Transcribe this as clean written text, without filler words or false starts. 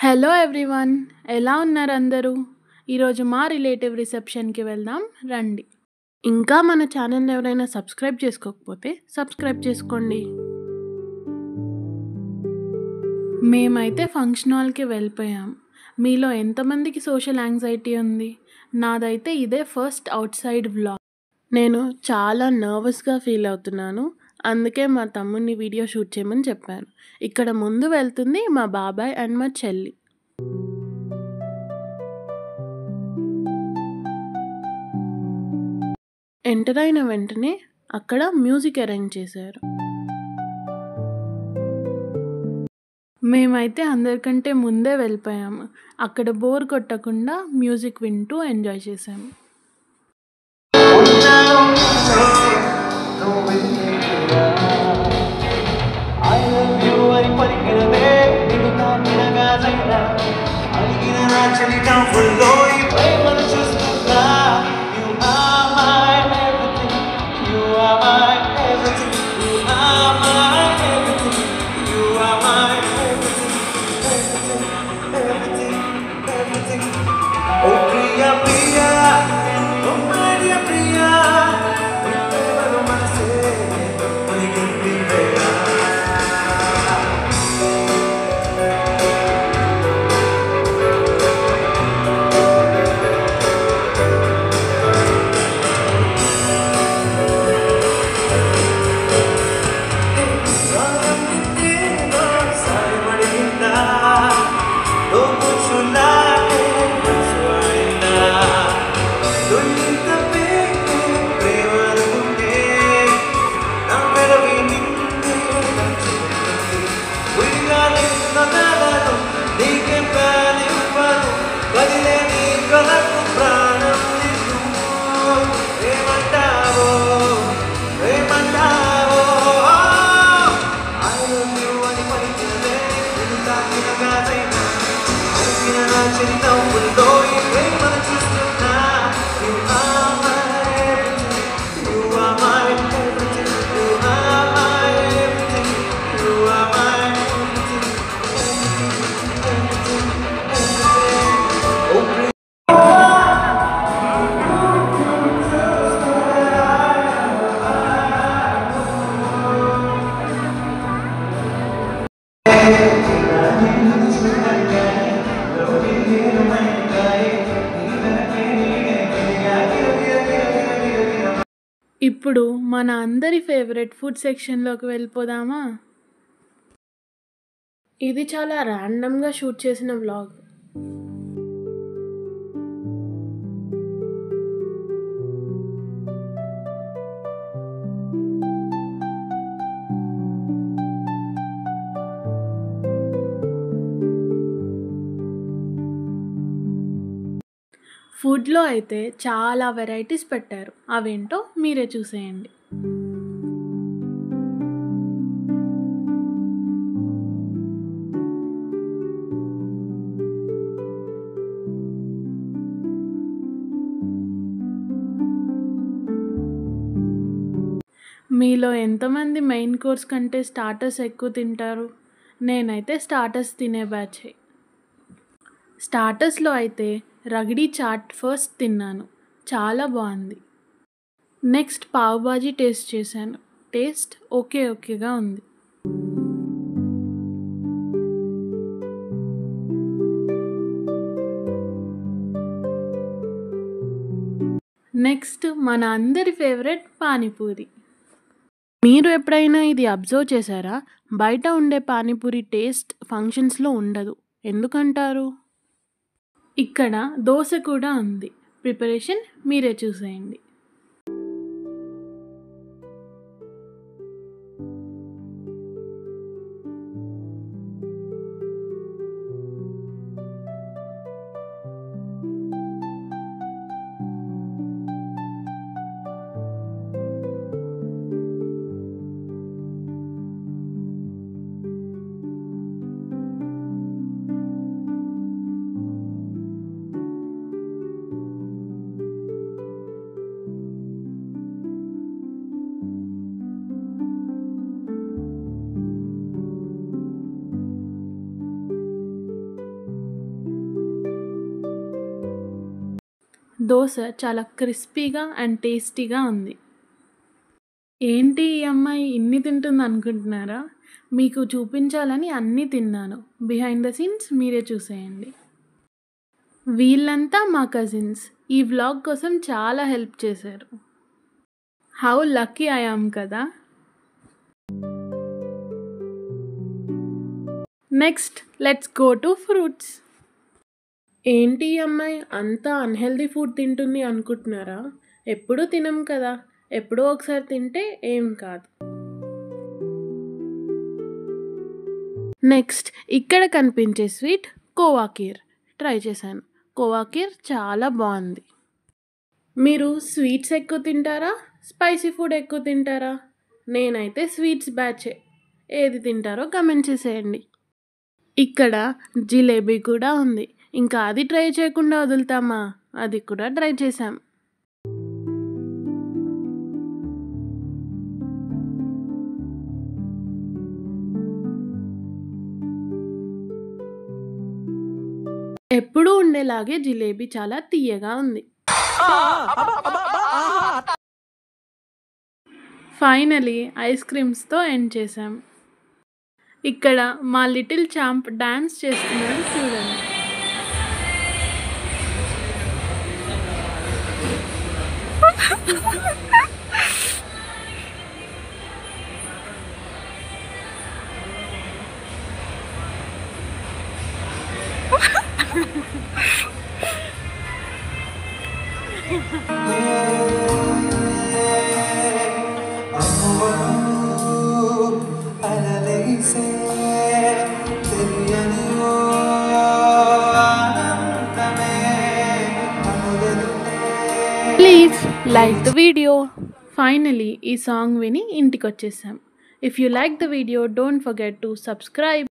Hello everyone, ఎలా ఉన్నారు అందరూ? ఈరోజు మా రిలేటివ్ రిసెప్షన్కి వెళ్దాం రండి. ఇంకా మన ఛానల్ని ఎవరైనా సబ్స్క్రైబ్ చేసుకోకపోతే సబ్స్క్రైబ్ చేసుకోండి. మేమైతే ఫంక్షన్ హాల్కి వెళ్ళిపోయాం. మీలో ఎంతమందికి సోషల్ యాంగ్జైటీ ఉంది? నాదైతే ఇదే ఫస్ట్ అవుట్ సైడ్ వ్లాగ్. నేను చాలా నర్వస్గా ఫీల్ అవుతున్నాను. అందుకే మా తమ్ముడిని వీడియో షూట్ చేయమని చెప్పాను. ఇక్కడ ముందు వెళ్తుంది మా బాబాయ్ అండ్ మా చెల్లి. ఎంటర్ అయిన వెంటనే అక్కడ మ్యూజిక్ అరేంజ్ చేశారు. మేమైతే అందరికంటే ముందే వెళ్ళిపోయాము. అక్కడ బోర్ కొట్టకుండా మ్యూజిక్ వింటూ ఎంజాయ్ చేశాము. ఇప్పుడు మన అందరి ఫేవరెట్ ఫుడ్ సెక్షన్లోకి వెళ్ళిపోదామా? ఇది చాలా ర్యాండమ్గా షూట్ చేసిన వ్లాగ్. ఫుడ్లో అయితే చాలా వెరైటీస్ పెట్టారు. అవేంటో మీరే చూసేయండి. మీలో ఎంతమంది మెయిన్ కోర్స్ కంటే స్టార్టర్స్ ఎక్కువ తింటారు? నేనైతే స్టార్టర్స్ తినే బ్యాచ్. స్టార్టర్స్లో అయితే రగడీ చాట్ ఫస్ట్ తిన్నాను, చాలా బాగుంది. నెక్స్ట్ పావ్ బాజీ టేస్ట్ చేశాను. టేస్ట్ ఓకేగా ఉంది. నెక్స్ట్ మన అందరి ఫేవరెట్ పానీపూరి. మీరు ఎప్పుడైనా ఇది అబ్జర్వ్ చేశారా? బయట ఉండే పానీపూరి టేస్ట్ ఫంక్షన్స్లో ఉండదు. ఎందుకంటారు? ఇక్కడ దోశ కూడా ఉంది. ప్రిపరేషన్ మీరే చూసేయండి. దోస చాలా క్రిస్పీగా అండ్ టేస్టీగా ఉంది. ఏంటి ఈ అమ్మాయి ఇన్ని తింటుంది అనుకుంటున్నారా? మీకు చూపించాలని అన్నీ తిన్నాను. బిహైండ్ ద సీన్స్ మీరే చూసేయండి. వీళ్ళంతా మా కజిన్స్. ఈ వ్లాగ్ కోసం చాలా హెల్ప్ చేశారు. హౌ లక్కీ ఐ యామ్ కదా! Next let's go to fruits. ఏంటి ఈ అమ్మాయి అంతా అన్‌హెల్తీ ఫుడ్ తింటుంది అనుకుంటున్నారా? ఎప్పుడూ తినం కదా! ఎప్పుడో ఒకసారి తింటే ఏం కాదు. నెక్స్ట్ ఇక్కడ కనిపించే స్వీట్ కోవా ఖీర్ ట్రై చేశాను. కోవా ఖీర్ చాలా బాగుంది. మీరు స్వీట్స్ ఎక్కువ తింటారా? స్పైసీ ఫుడ్ ఎక్కువ తింటారా? నేనైతే స్వీట్స్ బ్యాచే. ఏది తింటారో కమెంట్ చేసేయండి. ఇక్కడ జిలేబీ కూడా ఉంది. ఇంకా అది ట్రై చేయకుండా వదులుతామా? అది కూడా ట్రై చేశాం. ఎప్పుడూ ఉండేలాగే జిలేబీ చాలా తియ్యగా ఉంది. ఫైనలీ ఐస్ క్రీమ్స్తో ఎండ్ చేశాం. ఇక్కడ మా లిటిల్ చాంప్ డాన్స్ చేస్తున్నాడు చూడండి. Please like the video. Finally ఈ సాంగ్ విని ఇంటికి వచ్చేసాం. If you like the video don't forget to subscribe.